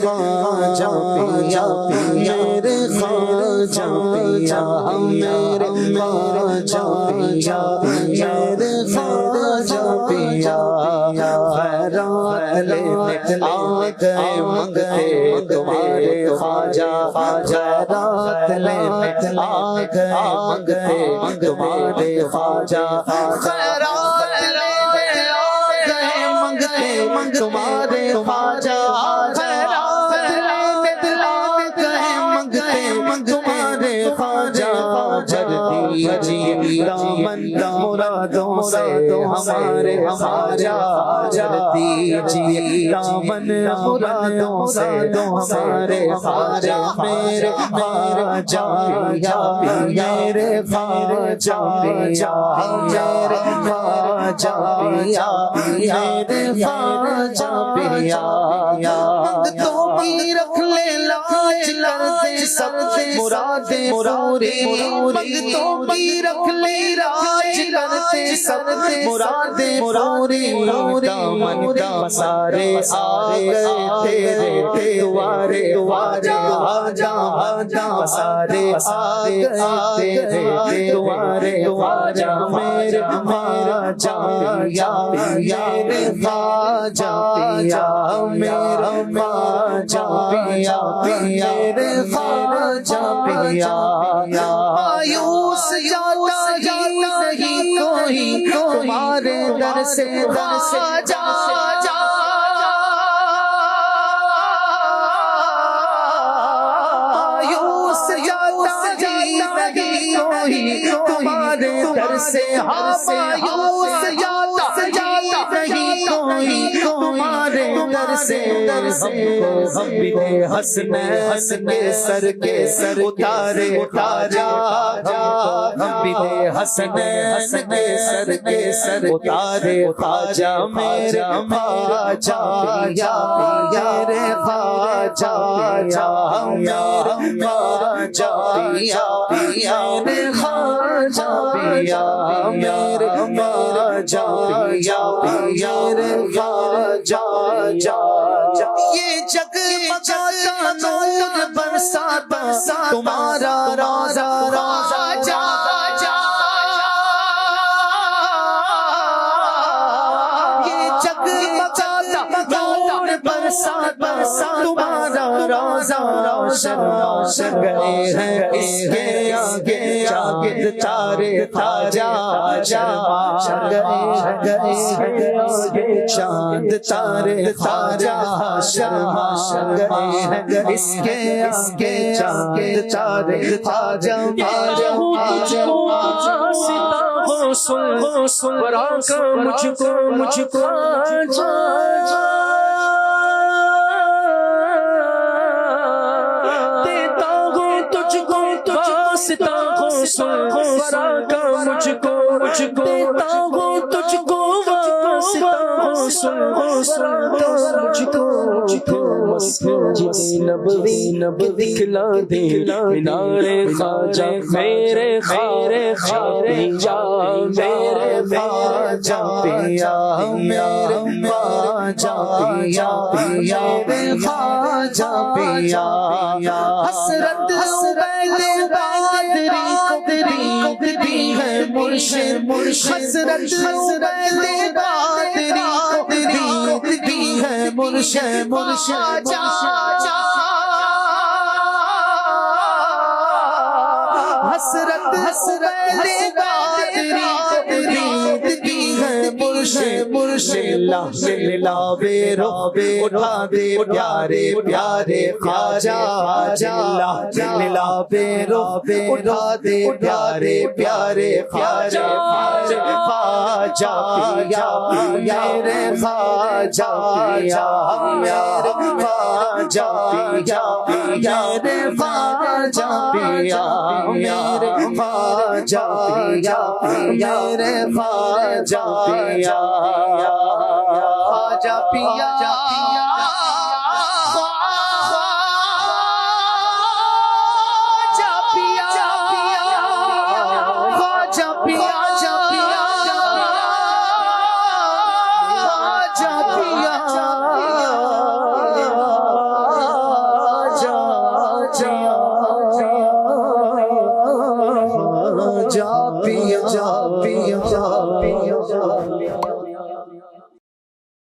خواجہ پیا میرے خواجہ پیا میرے خواجہ پیا میرے خواجہ پیا خیرات لینے آ گئے منگتے تمہارے خواجہ خیرات لینے آ گئے منگتے تمہارے خواجہ خیرات لینے آ گئے منگتے تمہارے خواجہ خیرات لینے آ گئے منگتے تمہارے خواجہ جی دامن مرادوں سے ہمارے خواجہ دیجیے دامن مرادوں سے ہمارے خواجہ میرے خواجہ پیا میرے خواجہ پیا میرے خواجہ پیا میرے خواجہ پیا منگتوں کی رکھ لے لاج کرتے سب مرادیں پوری منگتوں کی رکھ لے راج کرتے سب مرادیں پوری دامن کا پسارے آ گئے تیرے دوارے خواجہ پسارے آ گئے تیرے دوارے خواجہ میرے خواجہ پیا میرے خواجہ پیا میرا خواجہ پیا میرے خواجہ پیا مایوس جاتا ہی نہیں کوئی تمہارے در سے خواجہ مایوس جاتا ہی نہیں کوئی تمہارے در سے مایوس جاتا نہیں کوئی تمہارے در سے ہم بھی دے حسن کے سر اتارے خواجہ ہم بھی دے حسن کے سر اتارے خواجہ میرے خواجہ پیا میرے خواجہ پیا میرے خواجہ پیا میرے خواجہ پیا میرے خواجہ پیا میرے خواجہ یہ جگمگاتا نور برساتا تمہارا روضہ خواجہ یہ جگمگاتا نور برساتا تمہارا روضہ روشن گئے ہیں اس کے آگے جاگد تارے خواجہ گئے ہیں چاند تارے خواجہ شرما گئے ہیں اس کے چاند تارے خواجہ سن برا کا مجھ کو دیتا ہوں تجھ کو واسطہ سن برا کا مجھ کو دیتا ہوں تجھ کو واسطہ سن مجھ کو مسجد نبوی دکھلا دے مینار خواجہ میرے خواجہ پیا میرے خواجہ پیا میرے خواجہ پیا میرے خواجہ پیا حسرت عبید قادری قدری ہے مرشد حسرت عبید قادری قدری ہے مرشد حسرت عبید قادری قدری ہے مرشد لاوے روبے اٹھا دے پیارے پیارے خواجہ لاوے روبے اٹھا دے پیارے پیارے خواجہ خواجہ پیا میرے خواجہ پیا میرے خواجہ پیا میرے خواجہ پیا میرے خواجہ پیا میرے خواجہ پیا خواجہ پیا جا پیا جا پیا جا پیا